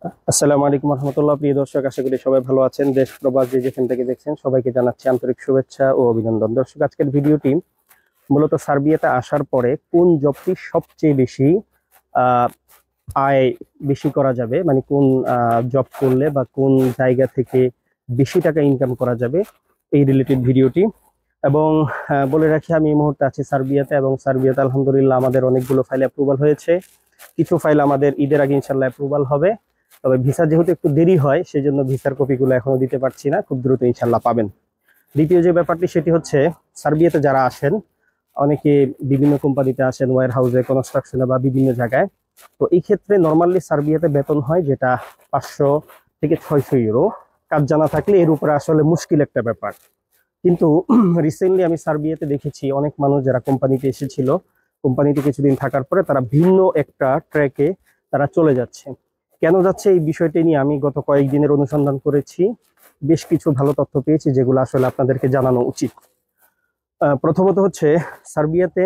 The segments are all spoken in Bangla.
আসসালামু আলাইকুম রহমতুল্লাহ। প্রিয় দর্শক, আশা করি সবাই ভালো আছেন। দেশ প্রবাস যে যেখান থেকে দেখছেন সবাইকে জানাচ্ছি আন্তরিক শুভেচ্ছা ও অভিনন্দন। দর্শক, আজকের ভিডিওটি মূলত সার্বিয়াতে আসার পরে কোন জবটি সবচেয়ে বেশি আহ, আয় বেশি করা যাবে, মানে কোন জব করলে বা কোন জায়গা থেকে বেশি টাকা ইনকাম করা যাবে, এই রিলেটেড ভিডিওটি। এবং বলে রাখি, আমি এই মুহূর্তে আছি সার্বিয়াতে, এবং সার্বিয়াতে আলহামদুলিল্লাহ আমাদের অনেকগুলো ফাইল অ্যাপ্রুভাল হয়েছে। কিছু ফাইল আমাদের ঈদের আগে ইনশাল্লাহ অ্যাপ্রুভাল হবে। তবে ভিসা যেহেতু একটু দেরি হয়, সেই জন্য ভিসার কপিগুলো এখনো দিতে পারছি না, খুব দ্রুত ইনশাল্লাহ পাবেন। দ্বিতীয় যে ব্যাপারটি, সেটি হচ্ছে সার্বিয়াতে যারা আসেন, অনেকে বিভিন্ন কোম্পানিতে আসেন, ওয়্যার হাউসে, কনস্ট্রাকশনে বা বিভিন্ন জায়গায়। তো এই ক্ষেত্রে নর্মালি সার্বিয়াতে বেতন হয় যেটা 500 থেকে 600 ইউরো। কাজ জানা থাকলে এর উপরে আসলে মুশকিল একটা ব্যাপার। কিন্তু রিসেন্টলি আমি সার্বিয়াতে দেখেছি অনেক মানুষ যারা কোম্পানিতে এসেছিল, কোম্পানিতে কিছুদিন থাকার পরে তারা ভিন্ন একটা ট্র্যাকে তারা চলে যাচ্ছে। কেন যাচ্ছে এই বিষয়টি নিয়ে আমি গত কয়েকদিনের অনুসন্ধান করেছি, বেশ কিছু ভালো তথ্য পেয়েছি যেগুলো আসলে আপনাদেরকে জানানো উচিত। প্রথমত হচ্ছে, সার্বিয়াতে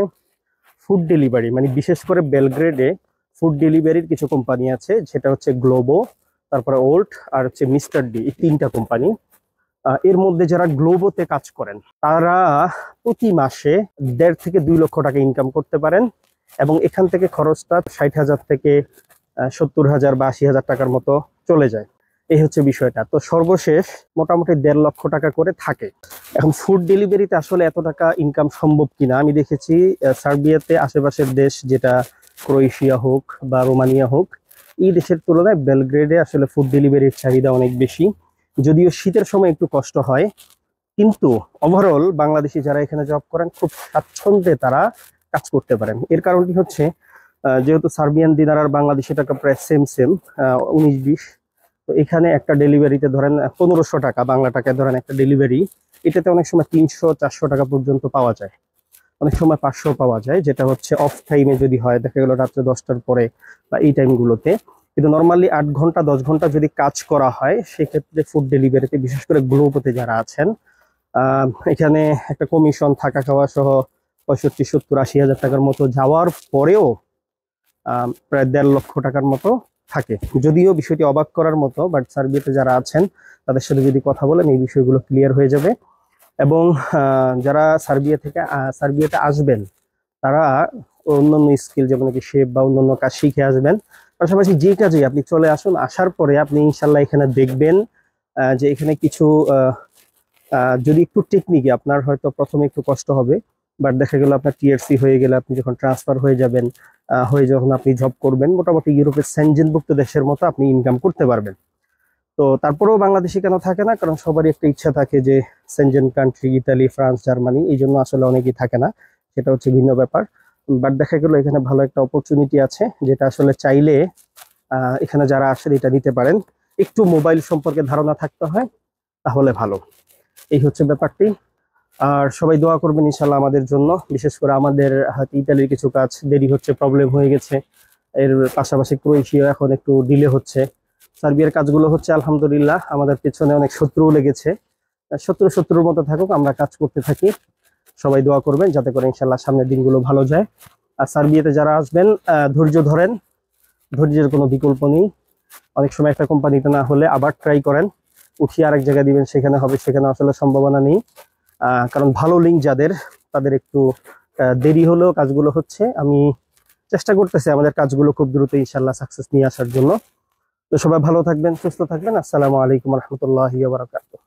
ফুড ডেলিভারি, মানে বিশেষ করে বেলগ্রেডে ফুড ডেলিভারির কিছু কোম্পানি আছে, যেটা হচ্ছে গ্লোবো, তারপরে ওল্ট, আর হচ্ছে মিস্টার ডি, এই তিনটা কোম্পানি। এর মধ্যে যারা গ্লোবোতে কাজ করেন তারা প্রতি মাসে 1.5 থেকে 2 লক্ষ টাকা ইনকাম করতে পারেন, এবং এখান থেকে খরচটা 60,000 থেকে 70,000 বা 80,000 টাকার মতো চলে যায়। এই হচ্ছে বিষয়টা। তো সর্বশেষ মোটামুটি 1.5 লক্ষ টাকা করে থাকে। এখন ফুড ডেলিভারিতে আসলে এত টাকা ইনকাম সম্ভব কিনা আমি দেখেছি সার্বিয়াতে আশেপাশের দেশ, যেটা ক্রোয়েশিয়া হোক বা রোমানিয়া হোক, এই দেশের তুলনায় বেলগ্রেডে আসলে ফুড ডেলিভারির চাহিদা অনেক বেশি। যদিও শীতের সময় একটু কষ্ট হয়, কিন্তু ওভারঅল বাংলাদেশি যারা এখানে জব করেন খুব স্বাচ্ছন্দ্যে তারা কাজ করতে পারেন। এর কারণটি হচ্ছে, যেহেতু সার্বিয়ান দিনার আর বাংলাদেশি টাকা প্রায় সেম সেম, 19-20। তো এখানে একটা ডেলিভারিতে ধরেন 1500 টাকা, বাংলা টাকায় ধরেন একটা ডেলিভারি, এটাতে অনেক সময় 300-400 টাকা পর্যন্ত পাওয়া যায়, অনেক সময় 500 পাওয়া যায়, যেটা হচ্ছে অফ টাইমে যদি হয়, দেখা গেল রাত্রে 10টার পরে বা এই টাইমগুলোতে। কিন্তু নর্মালি 8 ঘন্টা 10 ঘন্টা যদি কাজ করা হয়, সেক্ষেত্রে ফুড ডেলিভারিতে, বিশেষ করে গ্লোবোতে যারা আছেন, এখানে একটা কমিশন, থাকা খাওয়া সহ 65, 70, 80 হাজার টাকার মতো যাওয়ার পরেও প্রায় 1.5 লক্ষ টাকার মতো থাকে। যদিও বিষয়টি অবাক করার মতো, বাট সার্বিয়াতে যারা আছেন তাদের সাথে যদি কথা বলেন এই বিষয়গুলো ক্লিয়ার হয়ে যাবে। এবং যারা সার্বিয়াতে আসবেন, তারা অন্যান্য স্কিল, যেমন কি শেপ বা অন্যান্য কাজ শিখে আসবেন। পাশাপাশি যে কাজে আপনি চলে আসুন, আসার পরে আপনি ইনশাল্লাহ এখানে দেখবেন যে এখানে কিছু যদি একটু টেকনিকে আপনার হয়তো প্রথমে একটু কষ্ট হবে, বাট দেখা গেল আপনার টিআরসি হয়ে গেলে, আপনি যখন ট্রান্সফার হয়ে যাবেন, যখন আপনি জব করবেন, মোটামুটি ইউরোপের সেনজেনভুক্ত দেশের মতো আপনি ইনকাম করতে পারবেন। তো তারপরেও বাংলাদেশি কেন থাকে না? কারণ সবারই একটা ইচ্ছা থাকে যে Shenzhen country, Italy, France, Germany, এই জন্য আসলে অনেকেই থাকে না, সেটা হচ্ছে ভিন্ন ব্যাপার। বাট দেখা গেল এখানে ভালো একটা অপরচুনিটি আছে, যেটা আসলে চাইলে এখানে যারা আসেন এটা নিতে পারেন। একটু মোবাইল সম্পর্কে ধারণা থাকতে হয়, তাহলে ভালো। এই হচ্ছে ব্যাপারটি। আর সবাই দোয়া করবেন ইনশাল্লাহ আমাদের জন্য। বিশেষ করে আমাদের হয়তো ইতালির কিছু কাজ দেরি হচ্ছে, প্রবলেম হয়ে গেছে। এর পাশাপাশি ক্রোয়েশিয়া এখন একটু ডিলে হচ্ছে। সার্বিয়ার কাজগুলো হচ্ছে আলহামদুলিল্লাহ, আমাদের পেছনে অনেক শত্রুও লেগেছে। শত্রুর মতো থাকুক, আমরা কাজ করতে থাকি। সবাই দোয়া করবেন যাতে করে ইনশাল্লাহ সামনের দিনগুলো ভালো যায়। আর সার্বিয়াতে যারা আসবেন, ধৈর্য ধরেন, ধৈর্যের কোনো বিকল্প নেই। অনেক সময় একটা কোম্পানিতে না হলে আবার ট্রাই করেন, উঠিয়ে আরেক জায়গায় দিবেন, সেখানে হবে, সেখানে আসলে সম্ভাবনা নেই। কারণ ভালো লিঙ্ক যাদের, তাদের একটু দেরি হলেও কাজগুলো হচ্ছে। আমি চেষ্টা করতেছি আমাদের কাজগুলো খুব দ্রুত ইনশাল্লাহ সাকসেস নিয়ে আসার জন্য। তো সবাই ভালো থাকবেন, সুস্থ থাকবেন। আসসালামু আলাইকুম রহমতুল্লাহি ওয়া বারাকাতুহু।